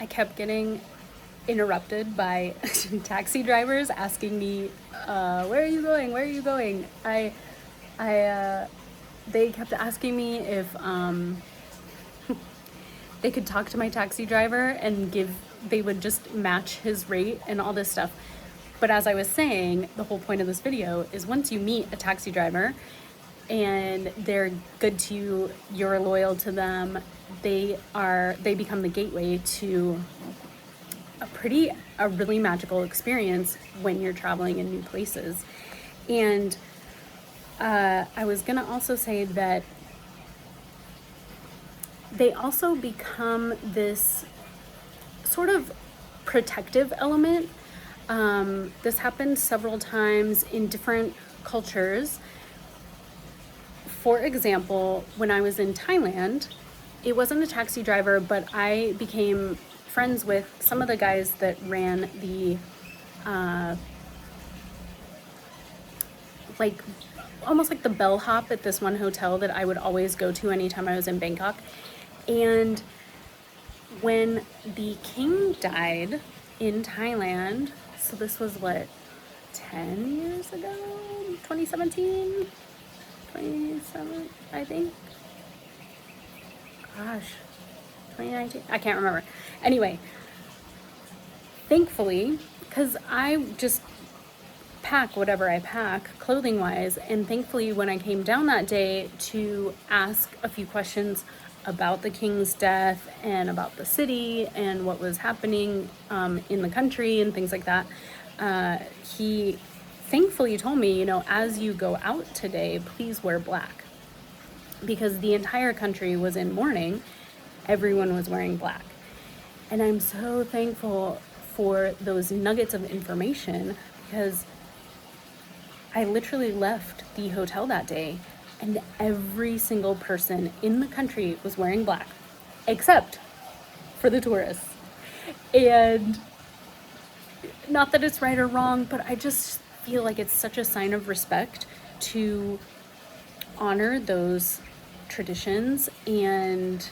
I kept getting interrupted by taxi drivers asking me, where are you going? Where are you going? They kept asking me if they could talk to my taxi driver and they would just match his rate and all this stuff. But as I was saying, the whole point of this video is once you meet a taxi driver and they're good to you, you're loyal to them, they become the gateway to a really magical experience when you're traveling in new places. And I was gonna also say that they also become this sort of protective element. This happened several times in different cultures. For example, when I was in Thailand, it wasn't a taxi driver, but I became friends with some of the guys that ran the almost like the bellhop at this one hotel that I would always go to anytime I was in Bangkok. And when the king died in Thailand, so this was what, 10 years ago? 2017? 27, I think. Gosh, 2019? I can't remember. Anyway, thankfully, because I just pack whatever I pack clothing wise, and thankfully when I came down that day to ask a few questions about the king's death and about the city and what was happening in the country and things like that, he thankfully told me, you know, as you go out today, please wear black, because the entire country was in mourning. Everyone was wearing black. And I'm so thankful for those nuggets of information, because I literally left the hotel that day and every single person in the country was wearing black, except for the tourists. And not that it's right or wrong, but I just feel like it's such a sign of respect to honor those traditions, and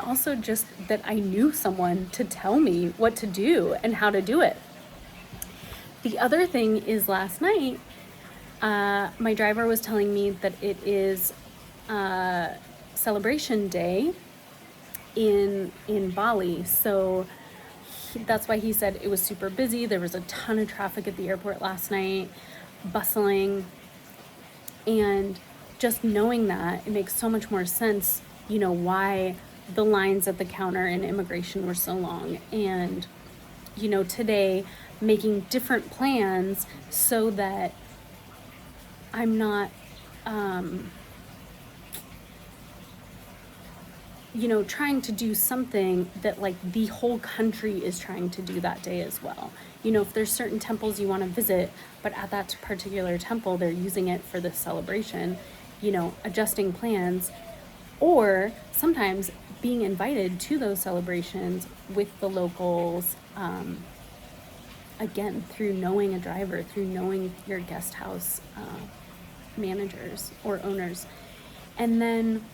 also just that I knew someone to tell me what to do and how to do it. The other thing is, last night, my driver was telling me that it is celebration day in Bali. So that's why he said it was super busy. There was a ton of traffic at the airport last night, bustling. And just knowing that, it makes so much more sense, you know, why the lines at the counter in immigration were so long. And, you know, today, making different plans so that I'm not, you know, trying to do something that like the whole country is trying to do that day as well. You know, if there's certain temples you want to visit, but at that particular temple, they're using it for this celebration, you know, adjusting plans, or sometimes being invited to those celebrations with the locals, again, through knowing a driver, through knowing your guest house managers or owners. And then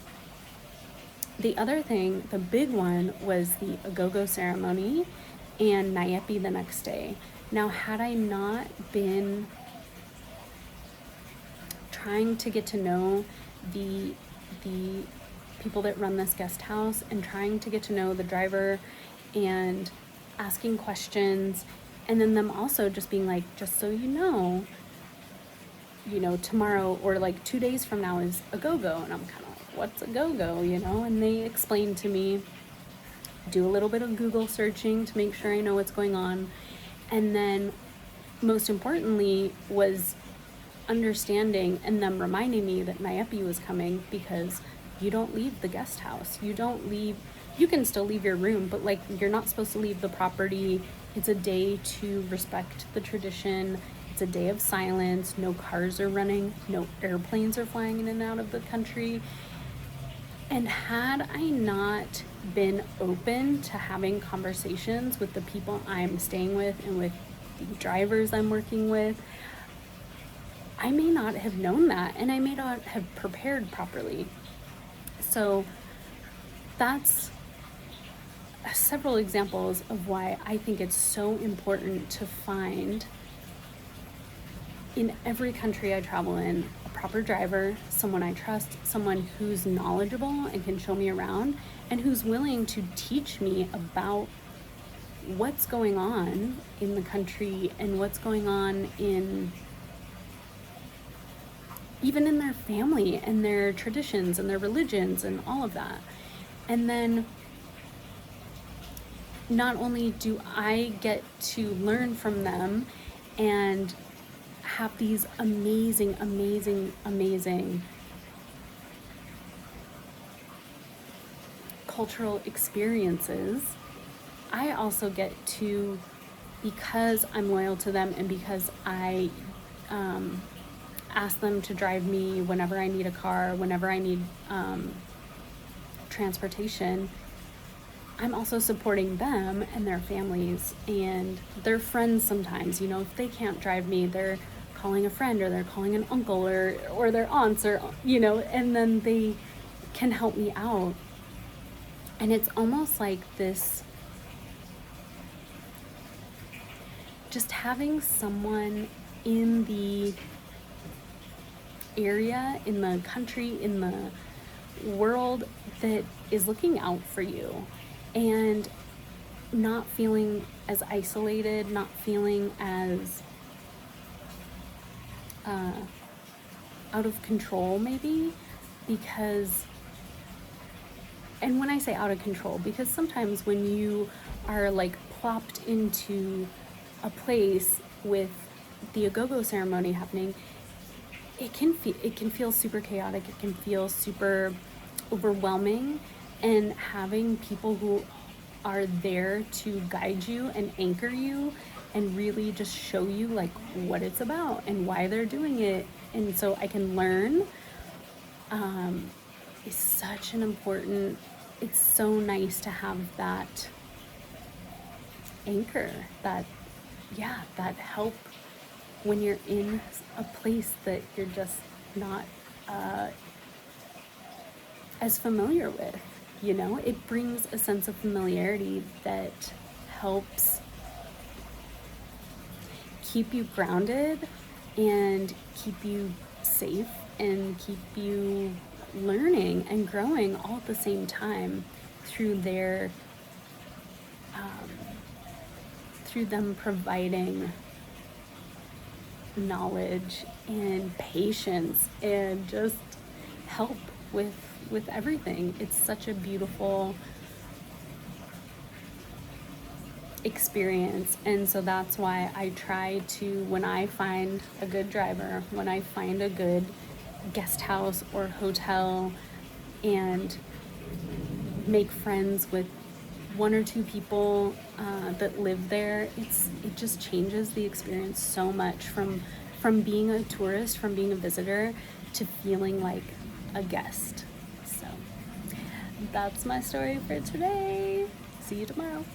the other thing, the big one, was the agogo ceremony and Nayepi the next day. Now, had I not been trying to get to know the people that run this guest house and trying to get to know the driver and asking questions, and then them also just being like, just so you know, tomorrow or like 2 days from now is a go-go. And I'm kind of like, what's a go-go, you know? And they explained to me, do a little bit of Google searching to make sure I know what's going on. And then most importantly was understanding and them reminding me that Nayepi was coming, because you don't leave the guest house. You can still leave your room, but like, you're not supposed to leave the property. It's a day to respect the tradition. It's a day of silence. No cars are running. No airplanes are flying in and out of the country. And had I not been open to having conversations with the people I'm staying with and with the drivers I'm working with, I may not have known that, and I may not have prepared properly. So that's several examples of why I think it's so important to find in every country I travel in a proper driver, someone I trust, someone who's knowledgeable and can show me around, and who's willing to teach me about what's going on in the country and what's going on in even in their family and their traditions and their religions and all of that. And then not only do I get to learn from them and have these amazing, amazing, amazing cultural experiences, I also get to, because I'm loyal to them and because I ask them to drive me whenever I need a car, whenever I need transportation, I'm also supporting them and their families and their friends sometimes. You know, if they can't drive me, they're calling a friend or they're calling an uncle or their aunts or, you know, and then they can help me out. And it's almost like this, just having someone in the area, in the country, in the world that is looking out for you and not feeling as isolated, not feeling as out of control maybe, because, and when I say out of control, because sometimes when you are like plopped into a place with the agogo ceremony happening, it can feel super chaotic, it can feel super overwhelming, and having people who are there to guide you and anchor you and really just show you like what it's about and why they're doing it, and so I can learn, is such an important, it's so nice to have that anchor, that help when you're in a place that you're just not as familiar with. You know, it brings a sense of familiarity that helps keep you grounded and keep you safe and keep you learning and growing all at the same time through their through them providing knowledge and patience and just help with everything. It's such a beautiful experience, and so that's why I try to, when I find a good driver, when I find a good guest house or hotel and make friends with one or two people that live there, it just changes the experience so much from being a tourist, from being a visitor, to feeling like a guest. So that's my story for today. See you tomorrow.